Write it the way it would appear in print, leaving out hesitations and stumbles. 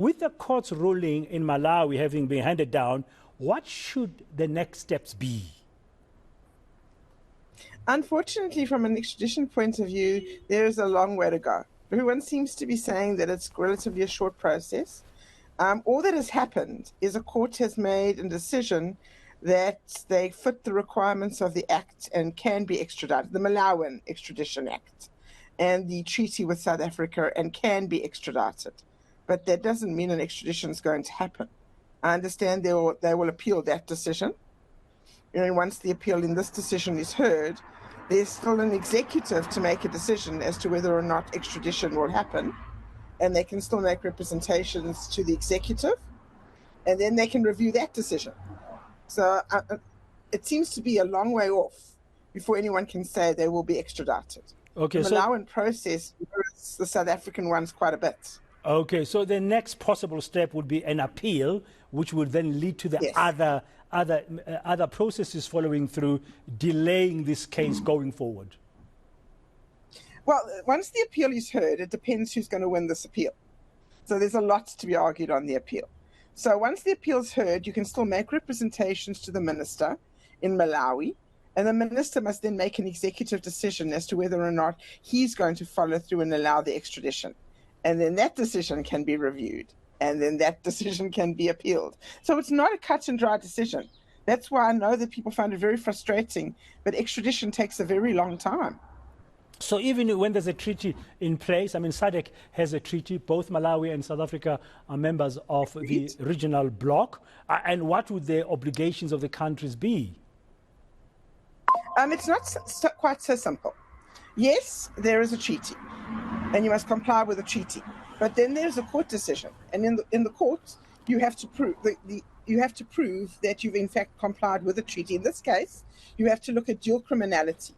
With the court's ruling in Malawi having been handed down, what should the next steps be? Unfortunately, from an extradition point of view, there is a long way to go. Everyone seems to be saying that it's relatively a short process. All that has happened is a court has made a decision that they fit the requirements of the Act and can be extradited, the Malawian Extradition Act and the treaty with South Africa, and can be extradited. But that doesn't mean an extradition is going to happen. I understand they will appeal that decision. And once the appeal in this decision is heard, there's still an executive to make a decision as to whether or not extradition will happen. And they can still make representations to the executive, and then they can review that decision. So it seems to be a long way off before anyone can say they will be extradited. Okay, the Malawian process mirrors the South African ones quite a bit. Okay, so the next possible step would be an appeal, which would then lead to the Yes. other processes following through, delaying this case going forward. Well, once the appeal is heard, it depends who's going to win this appeal. So there's a lot to be argued on the appeal. So once the appeal is heard, you can still make representations to the minister in Malawi, and the minister must then make an executive decision as to whether or not he's going to follow through and allow the extradition. And then that decision can be reviewed, and then that decision can be appealed. So it's not a cut and dry decision. That's why I know that people find it very frustrating, but extradition takes a very long time. So even when there's a treaty in place, I mean, SADC has a treaty, both Malawi and South Africa are members of the regional bloc. And what would the obligations of the countries be? It's not quite so simple. Yes, there is a treaty, and you must comply with the treaty. But then there's a court decision, and in the court, you have to prove that you've in fact complied with the treaty. In this case, you have to look at dual criminality.